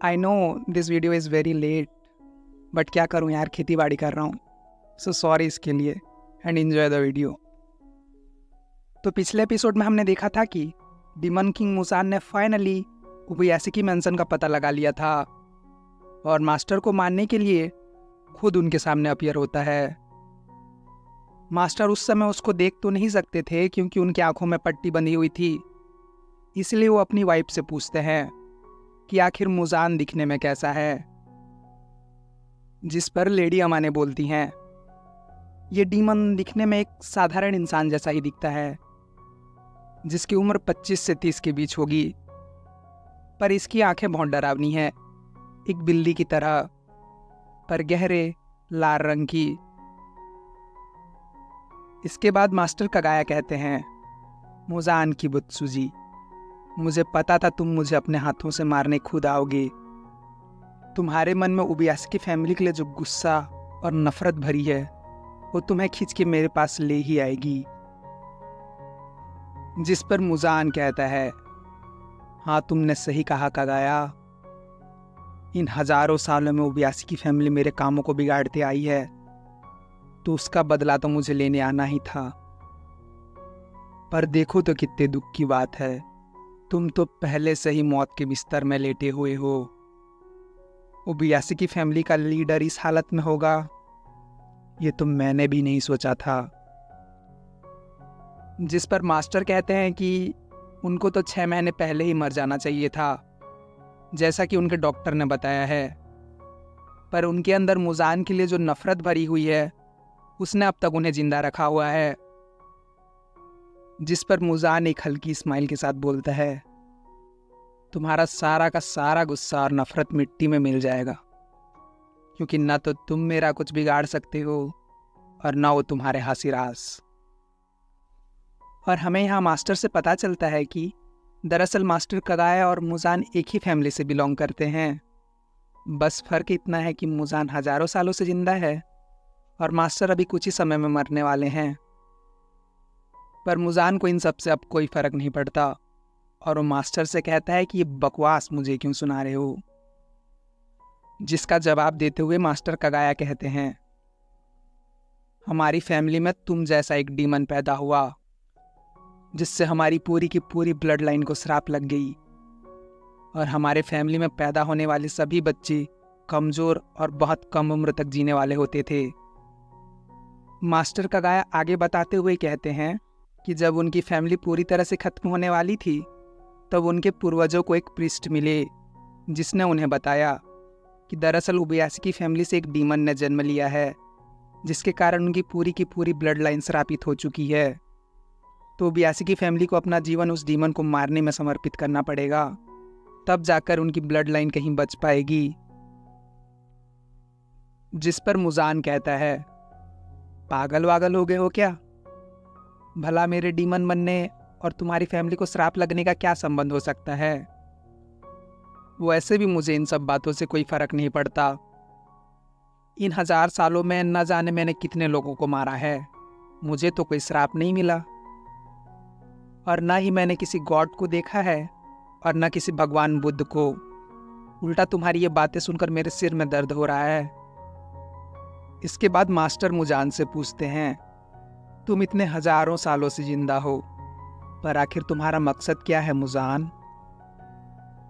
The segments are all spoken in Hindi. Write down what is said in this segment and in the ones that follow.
I know this video is very late, but क्या करूँ यार, खेती बाड़ी कर रहा हूँ। सो सॉरी इसके लिए एंड एंजॉय द वीडियो। तो पिछले एपिसोड में हमने देखा था कि डीमन किंग मुसान ने फाइनली उबयासिकी मेंशन का पता लगा लिया था और मास्टर को मारने के लिए खुद उनके सामने अपीयर होता है। मास्टर उस समय उसको देख तो नहीं सकते थे क्योंकि उनकी आंखों में पट्टी बंधी हुई थी, इसलिए वो अपनी वाइफ से पूछते हैं कि आखिर मुजान दिखने में कैसा है। जिस पर लेडी अमाने बोलती हैं, ये डीमन दिखने में एक साधारण इंसान जैसा ही दिखता है, जिसकी उम्र 25 से 30 के बीच होगी, पर इसकी आंखें बहुत डरावनी हैं, एक बिल्ली की तरह, पर गहरे लाल रंग की। इसके बाद मास्टर कगाया कहते हैं, मुजान की बुत्सुजी, मुझे पता था तुम मुझे अपने हाथों से मारने खुद आओगे। तुम्हारे मन में उबयासिकी फैमिली के लिए जो गुस्सा और नफरत भरी है, वो तुम्हें खींच के मेरे पास ले ही आएगी। जिस पर मुजान कहता है, हाँ तुमने सही कहा कगाया, इन हजारों सालों में उबयासिकी फैमिली मेरे कामों को बिगाड़ते आई है, तो उसका बदला तो मुझे लेने आना ही था। पर देखो तो कितने दुख की बात है, तुम तो पहले से ही मौत के बिस्तर में लेटे हुए हो। उबयासिकी फैमिली का लीडर इस हालत में होगा, ये तो मैंने भी नहीं सोचा था। जिस पर मास्टर कहते हैं कि उनको तो 6 महीने पहले ही मर जाना चाहिए था, जैसा कि उनके डॉक्टर ने बताया है, पर उनके अंदर मुजान के लिए जो नफरत भरी हुई है, उसने अब तक उन्हें जिंदा रखा हुआ है। जिस पर मुजान एक हल्की स्माइल के साथ बोलता है, तुम्हारा सारा का सारा गुस्सा और नफरत मिट्टी में मिल जाएगा, क्योंकि ना तो तुम मेरा कुछ बिगाड़ सकते हो और ना वो तुम्हारे हासिरास। और हमें यहाँ मास्टर से पता चलता है कि दरअसल मास्टर कगाया और मुजान एक ही फैमिली से बिलोंग करते हैं, बस फर्क इतना है कि मुजान हजारों सालों से जिंदा है और मास्टर अभी कुछ ही समय में मरने वाले हैं। पर मुजान को इन सब से अब कोई फर्क नहीं पड़ता और वो मास्टर से कहता है कि ये बकवास मुझे क्यों सुना रहे हो। जिसका जवाब देते हुए मास्टर कगाया कहते हैं, हमारी फैमिली में तुम जैसा एक डीमन पैदा हुआ, जिससे हमारी पूरी की पूरी ब्लड लाइन को श्राप लग गई और हमारे फैमिली में पैदा होने वाले सभी बच्चे कमजोर और बहुत कम उम्र तक जीने वाले होते थे। मास्टर कगाया आगे बताते हुए कहते हैं कि जब उनकी फैमिली पूरी तरह से खत्म होने वाली थी, तब उनके पूर्वजों को एक प्रीस्ट मिले, जिसने उन्हें बताया कि दरअसल उबयासिकी फैमिली से एक डीमन ने जन्म लिया है, जिसके कारण उनकी पूरी की पूरी ब्लड लाइन श्रापित हो चुकी है। तो उबयासिकी फैमिली को अपना जीवन उस डीमन को मारने में समर्पित करना पड़ेगा, तब जाकर उनकी ब्लड लाइन कहीं बच पाएगी। जिस पर मुजान कहता है, पागल वागल हो गए हो क्या? भला मेरे डीमन बनने और तुम्हारी फैमिली को श्राप लगने का क्या संबंध हो सकता है? वैसे भी मुझे इन सब बातों से कोई फर्क नहीं पड़ता। इन 1000 सालों में न जाने मैंने कितने लोगों को मारा है, मुझे तो कोई श्राप नहीं मिला और ना ही मैंने किसी गॉड को देखा है और ना किसी भगवान बुद्ध को। उल्टा तुम्हारी ये बातें सुनकर मेरे सिर में दर्द हो रहा है। इसके बाद मास्टर मुजान से पूछते हैं, तुम इतने हजारों सालों से जिंदा हो, पर आखिर तुम्हारा मकसद क्या है मुजान?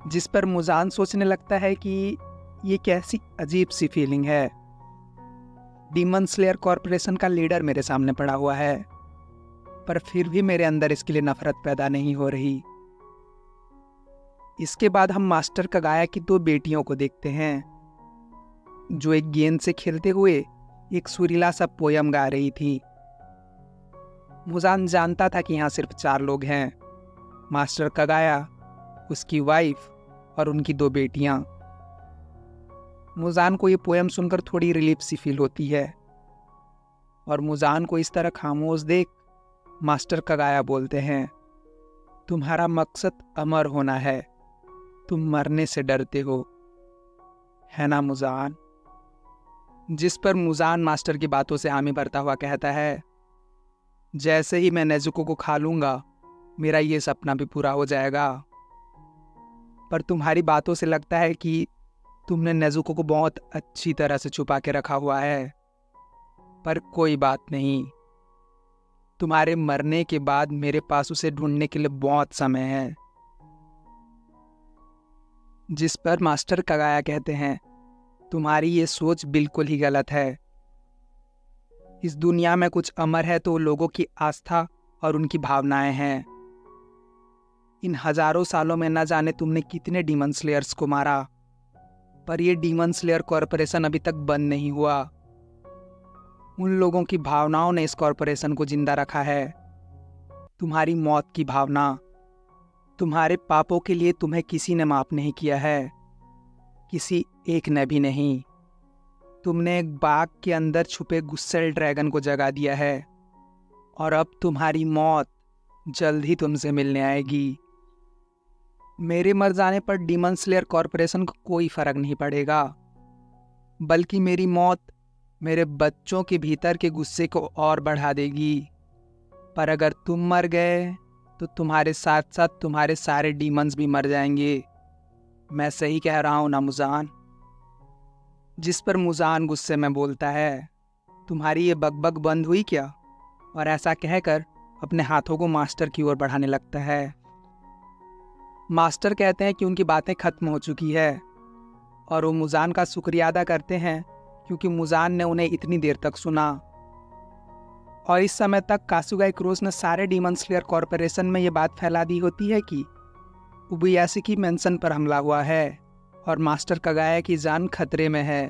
जिस पर मुजान सोचने लगता है कि ये कैसी अजीब सी फीलिंग है, डीमन स्लेयर कॉरपोरेशन का लीडर मेरे सामने पड़ा हुआ है, पर फिर भी मेरे अंदर इसके लिए नफरत पैदा नहीं हो रही। इसके बाद हम मास्टर कगाया की 2 बेटियों को देखते हैं, जो एक गेंद से खेलते हुए एक सुरीला सा पोयम गा रही थी। मुजान जानता था कि यहाँ सिर्फ 4 लोग हैं, मास्टर कगाया, उसकी वाइफ और उनकी 2 बेटियां। मुजान को ये पोयम सुनकर थोड़ी रिलीफ सी फील होती है और मुजान को इस तरह खामोश देख मास्टर कगाया बोलते हैं, तुम्हारा मकसद अमर होना है, तुम मरने से डरते हो, है ना मुजान? जिस पर मुजान मास्टर की बातों से हामी भरता हुआ कहता है, जैसे ही मैं नेजुको को खा लूंगा, मेरा ये सपना भी पूरा हो जाएगा। पर तुम्हारी बातों से लगता है कि तुमने नेजुको को बहुत अच्छी तरह से छुपा के रखा हुआ है। पर कोई बात नहीं, तुम्हारे मरने के बाद मेरे पास उसे ढूंढने के लिए बहुत समय है। जिस पर मास्टर कगाया कहते हैं, तुम्हारी ये सोच बिल्कुल ही गलत है। इस दुनिया में कुछ अमर है तो लोगों की आस्था और उनकी भावनाएं हैं। इन हजारों सालों में न जाने तुमने कितने डीमन स्लेयर्स को मारा, पर यह डीमन स्लेयर कॉरपोरेशन अभी तक बंद नहीं हुआ। उन लोगों की भावनाओं ने इस कॉरपोरेशन को जिंदा रखा है। तुम्हारी मौत की भावना, तुम्हारे पापों के लिए तुम्हें किसी ने माफ नहीं किया है, किसी एक ने भी नहीं। तुमने एक बाग के अंदर छुपे गुस्सेल ड्रैगन को जगा दिया है और अब तुम्हारी मौत जल्द ही तुमसे मिलने आएगी। मेरे मर जाने पर डीमन स्लेयर कॉरपोरेशन को कोई फर्क नहीं पड़ेगा, बल्कि मेरी मौत मेरे बच्चों के भीतर के गुस्से को और बढ़ा देगी। पर अगर तुम मर गए तो तुम्हारे साथ साथ तुम्हारे सारे डीमंस भी मर जाएंगे। मैं सही कह रहा हूं ना मुजान? जिस पर मुजान गुस्से में बोलता है, तुम्हारी ये बकबक बंद हुई क्या? और ऐसा कहकर अपने हाथों को मास्टर की ओर बढ़ाने लगता है। मास्टर कहते हैं कि उनकी बातें खत्म हो चुकी है और वो मुजान का शुक्रिया अदा करते हैं क्योंकि मुजान ने उन्हें इतनी देर तक सुना। और इस समय तक कासुगाई क्रोस ने सारे डीमन स्लेयर कॉरपोरेशन में ये बात फैला दी होती है कि उबुयासुकी मेंशन पर हमला हुआ है और मास्टर कगाया की जान खतरे में है।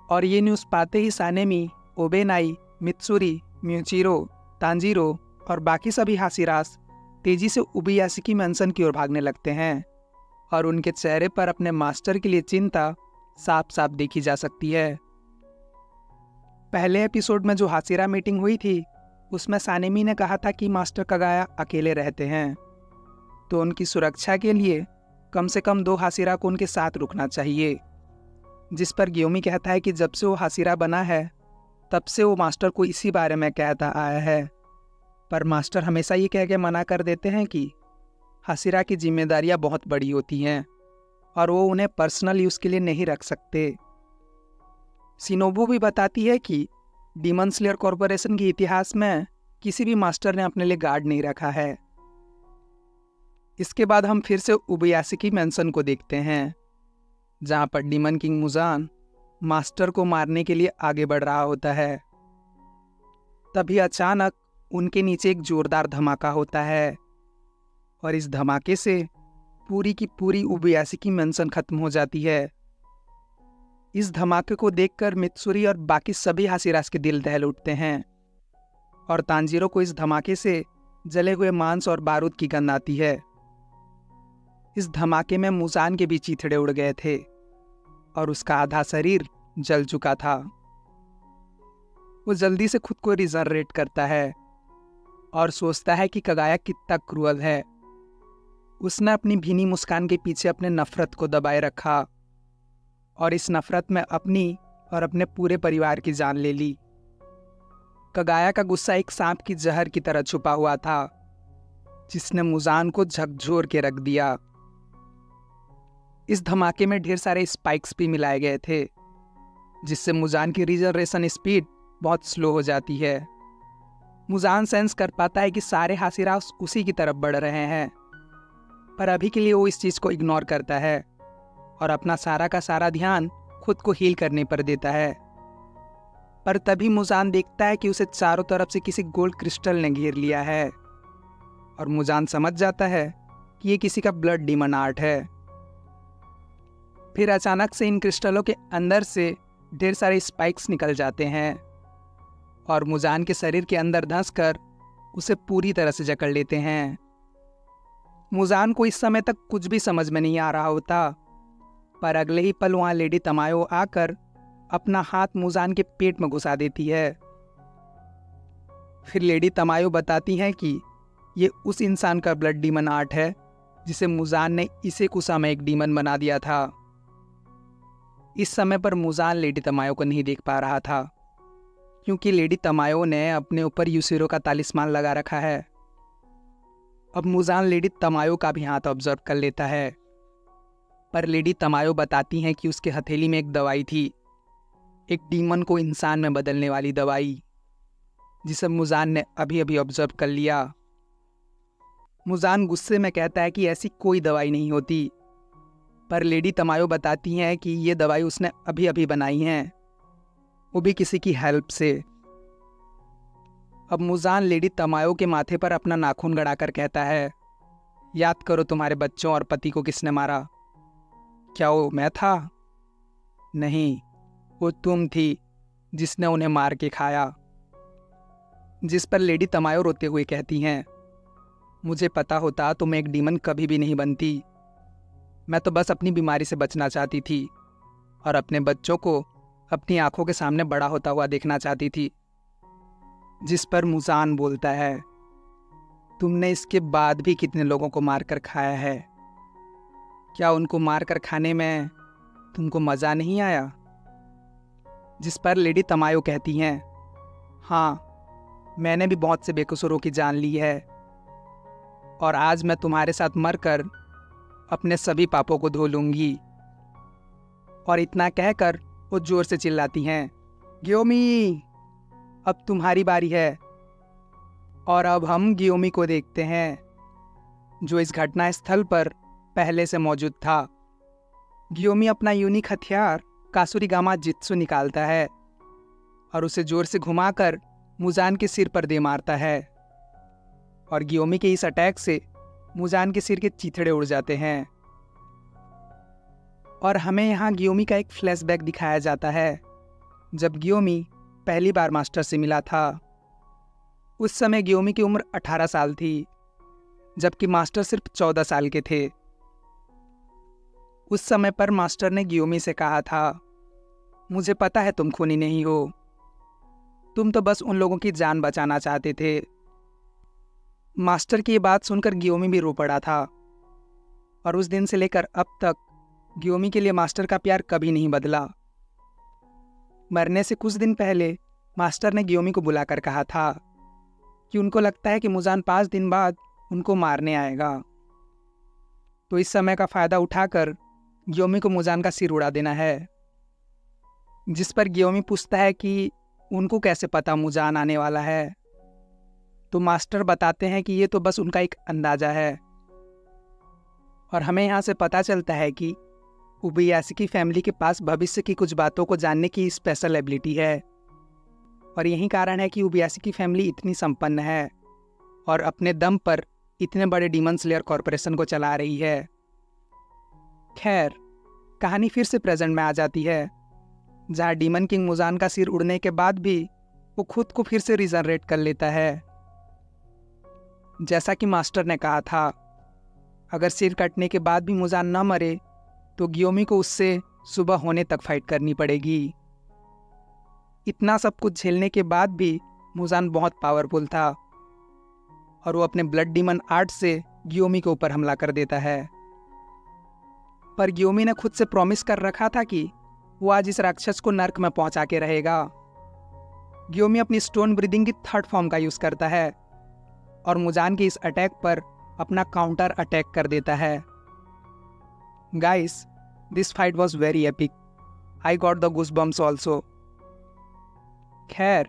और ये न्यूज़ पाते ही सानेमी, ओबेनाई, मित्सुरी, म्यूचिरो, तांजीरो और बाकी सभी हासिरास तेजी से उबुयासुकी मेंशन की ओर भागने लगते हैं और उनके चेहरे पर अपने मास्टर के लिए चिंता साफ साफ देखी जा सकती है। पहले एपिसोड में जो हासिरा मीटिंग हुई थी उसमें सानेमी ने कहा था कि मास्टर कगाया अकेले रहते हैं, तो उनकी सुरक्षा के लिए कम से कम 2 हासिरा को उनके साथ रुकना चाहिए। जिस पर ग्योमी कहता है कि जब से वो हासिरा बना है तब से वो मास्टर को इसी बारे में कहता आया है, पर मास्टर हमेशा ये कह के मना कर देते हैं कि हासिरा की जिम्मेदारियां बहुत बड़ी होती हैं और वो उन्हें पर्सनल यूज़ के लिए नहीं रख सकते। शिनोबु भी बताती है कि डीमन स्लेयर कॉरपोरेशन के इतिहास में किसी भी मास्टर ने अपने लिए गार्ड नहीं रखा है। इसके बाद हम फिर से उबुयासुकी मेंशन को देखते हैं, जहाँ पर डीमन किंग मुजान मास्टर को मारने के लिए आगे बढ़ रहा होता है। तभी अचानक उनके नीचे एक जोरदार धमाका होता है और इस धमाके से पूरी की पूरी उबुयासुकी मेंशन खत्म हो जाती है। इस धमाके को देखकर मित्सुरी और बाकी सभी हासिरास के दिल दहल उठते हैं और तांजीरो को इस धमाके से जले हुए मांस और बारूद की गंध आती है। इस धमाके में मुजान के भी चीथड़े उड़ गए थे और उसका आधा शरीर जल चुका था। वो जल्दी से खुद को रिजनरेट करता है और सोचता है कि कगाया कितना क्रूअल है। उसने अपनी भीनी मुस्कान के पीछे अपने नफरत को दबाए रखा और इस नफरत में अपनी और अपने पूरे परिवार की जान ले ली। कगाया का गुस्सा एक सांप की जहर की तरह छुपा हुआ था, जिसने मुजान को झकझोर के रख दिया। इस धमाके में ढेर सारे स्पाइक्स भी मिलाए गए थे, जिससे मुजान की रिजनरेशन स्पीड बहुत स्लो हो जाती है। मुजान सेंस कर पाता है कि सारे हासिरास उसी की तरफ बढ़ रहे हैं, पर अभी के लिए वो इस चीज़ को इग्नोर करता है और अपना सारा का सारा ध्यान खुद को हील करने पर देता है। पर तभी मुजान देखता है कि उसे चारों तरफ से किसी गोल्ड क्रिस्टल ने घेर लिया है और मुजान समझ जाता है कि ये किसी का ब्लड डीमन आर्ट है। फिर अचानक से इन क्रिस्टलों के अंदर से ढेर सारे स्पाइक्स निकल जाते हैं और मुजान के शरीर के अंदर धंसकर उसे पूरी तरह से जकड़ लेते हैं। मुजान को इस समय तक कुछ भी समझ में नहीं आ रहा होता, पर अगले ही पल वहाँ लेडी तमायो आकर अपना हाथ मुजान के पेट में घुसा देती है। फिर लेडी तमायो बताती हैं कि ये उस इंसान का ब्लड डीमन आर्ट है जिसे मुजान ने इसे कुसा में एक डीमन बना दिया था। इस समय पर मुजान लेडी तमायो को नहीं देख पा रहा था, क्योंकि लेडी तमायो ने अपने ऊपर यूसिरो का तालिस्मान लगा रखा है। अब मुजान लेडी तमायो का भी हाथ ऑब्जर्व कर लेता है पर लेडी तमायो बताती हैं कि उसके हथेली में एक दवाई थी, एक डीमन को इंसान में बदलने वाली दवाई, जिसे मुजान ने अभी अभी ऑब्जर्व कर लिया। मुजान गुस्से में कहता है कि ऐसी कोई दवाई नहीं होती, पर लेडी तमायो बताती हैं कि ये दवाई उसने अभी अभी बनाई है, वो भी किसी की हेल्प से। अब मुजान लेडी तमायो के माथे पर अपना नाखून गड़ाकर कहता है, याद करो तुम्हारे बच्चों और पति को किसने मारा? क्या वो मैं था? नहीं, वो तुम थी जिसने उन्हें मार के खाया। जिस पर लेडी तमायो रोते हुए कहती हैं, मुझे पता होता तो मैं एक डीमन कभी भी नहीं बनती। मैं तो बस अपनी बीमारी से बचना चाहती थी और अपने बच्चों को अपनी आंखों के सामने बड़ा होता हुआ देखना चाहती थी। जिस पर मुजान बोलता है, तुमने इसके बाद भी कितने लोगों को मारकर खाया है? क्या उनको मारकर खाने में तुमको मज़ा नहीं आया? जिस पर लेडी तमायो कहती हैं, हाँ, मैंने भी बहुत से बेकसूरों की जान ली है और आज मैं तुम्हारे साथ मरकर अपने सभी पापों को धो लूंगी। और इतना कहकर वो जोर से चिल्लाती हैं, गियोमी, अब तुम्हारी बारी है। और अब हम गियोमी को देखते हैं, जो इस घटना स्थल पर पहले से मौजूद था। गियोमी अपना यूनिक हथियार कासुरीगामा जित्सु निकालता है और उसे जोर से घुमाकर मुजान के सिर पर दे मारता है, और गियोमी के इस अटैक से मुजान के सिर के चीथड़े उड़ जाते हैं। और हमें यहाँ गियोमी का एक फ्लैशबैक दिखाया जाता है, जब गियोमी पहली बार मास्टर से मिला था। उस समय गियोमी की उम्र 18 साल थी, जबकि मास्टर सिर्फ 14 साल के थे। उस समय पर मास्टर ने गियोमी से कहा था, मुझे पता है तुम खूनी नहीं हो, तुम तो बस उन लोगों की जान बचाना चाहते थे। मास्टर की ये बात सुनकर गियोमी भी रो पड़ा था, और उस दिन से लेकर अब तक गियोमी के लिए मास्टर का प्यार कभी नहीं बदला। मरने से कुछ दिन पहले मास्टर ने गियोमी को बुलाकर कहा था कि उनको लगता है कि मुजान 5 दिन बाद उनको मारने आएगा, तो इस समय का फ़ायदा उठाकर गियोमी को मुजान का सिर उड़ा देना है। जिस पर गियोमी पूछता है कि उनको कैसे पता मुजान आने वाला है, तो मास्टर बताते हैं कि ये तो बस उनका एक अंदाज़ा है। और हमें यहाँ से पता चलता है कि उबयाशी की फैमिली के पास भविष्य की कुछ बातों को जानने की स्पेशल एबिलिटी है, और यही कारण है कि उबयाशी की फैमिली इतनी संपन्न है और अपने दम पर इतने बड़े डीमन स्लेयर कॉरपोरेशन को चला रही है। खैर, कहानी फिर से प्रेजेंट में आ जाती है, जहाँ डीमन किंग मुजान का सिर उड़ने के बाद भी वो खुद को फिर से रिजनरेट कर लेता है। जैसा कि मास्टर ने कहा था, अगर सिर कटने के बाद भी मुजान न मरे तो गियोमी को उससे सुबह होने तक फाइट करनी पड़ेगी। इतना सब कुछ झेलने के बाद भी मुजान बहुत पावरफुल था, और वो अपने ब्लड डीमन आर्ट से गियोमी के ऊपर हमला कर देता है। पर गियोमी ने खुद से प्रॉमिस कर रखा था कि वो आज इस राक्षस को नर्क में पहुंचा के रहेगा। गियोमी अपनी स्टोन ब्रीदिंग की 3rd फॉर्म का यूज करता है और मुजान के इस अटैक पर अपना काउंटर अटैक कर देता है। Guys, this fight was very epic. I got the goosebumps also. खैर,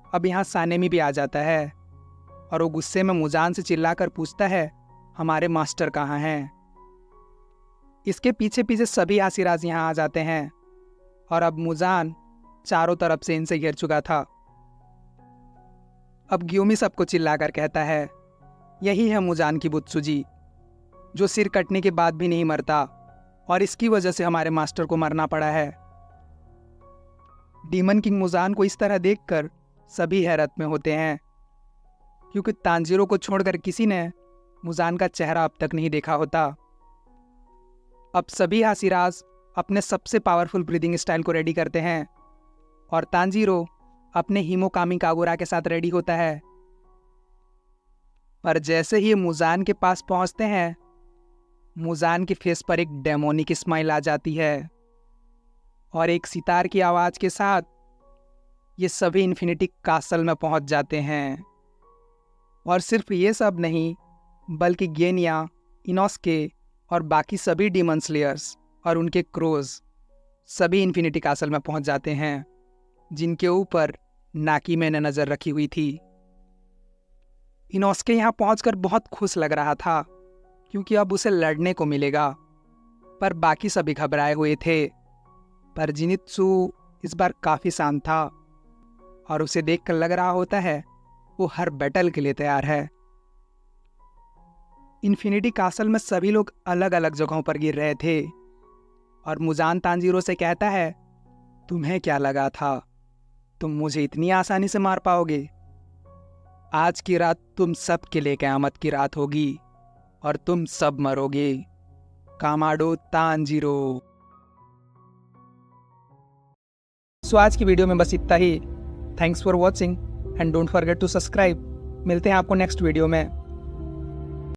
अब यहाँ सानेमी भी आ जाता है और वो गुस्से में मुजान से चिल्लाकर पूछता है, हमारे मास्टर कहाँ हैं? इसके पीछे पीछे सभी आसिराज यहाँ आ जाते हैं, और अब मुजान चारों तरफ से इनसे घिर चुका था। अब गियोमी सबको चिल्लाकर कहता है, यही है मुजान की बुत्सुजी, जो सिर कटने के बाद भी नहीं मरता, और इसकी वजह से हमारे मास्टर को मरना पड़ा है। डीमन किंग मुजान को इस तरह देखकर सभी हैरत में होते हैं, क्योंकि तांजीरो को छोड़कर किसी ने मुजान का चेहरा अब तक नहीं देखा होता। अब सभी आसिराज अपने सबसे पावरफुल ब्रीदिंग स्टाइल को रेडी करते हैं, और तांजीरो अपने हिमोकामी कागुरा के साथ रेडी होता है। पर जैसे ही मुजान के पास पहुंचते हैं, मुजान के फेस पर एक डेमोनिक स्माइल आ जाती है, और एक सितार की आवाज के साथ ये सभी इन्फिनिटी कासल में पहुंच जाते हैं। और सिर्फ ये सब नहीं, बल्कि गेनिया, इनोस्के और बाकी सभी डीमन स्लेयर्स और उनके क्रोज सभी इन्फिनिटी कासल में पहुंच जाते हैं, जिनके ऊपर नाकीमे ने नज़र रखी हुई थी। इनोस्के यहाँ पहुंचकर बहुत खुश लग रहा था, क्योंकि अब उसे लड़ने को मिलेगा, पर बाकी सभी घबराए हुए थे। पर जिनित्सु इस बार काफ़ी शांत था और उसे देखकर लग रहा होता है वो हर बैटल के लिए तैयार है। इन्फिनिटी कासल में सभी लोग अलग अलग जगहों पर गिर रहे थे और मुजान तांजीरो से कहता है, तुम्हें क्या लगा था तुम मुझे इतनी आसानी से मार पाओगे? आज की रात तुम सब के लिए क़यामत की रात होगी और तुम सब मरोगे, कामाडो तांजीरो। सो आज की वीडियो में बस इतना ही। Thanks for watching and don't forget to subscribe. मिलते हैं आपको नेक्स्ट वीडियो में।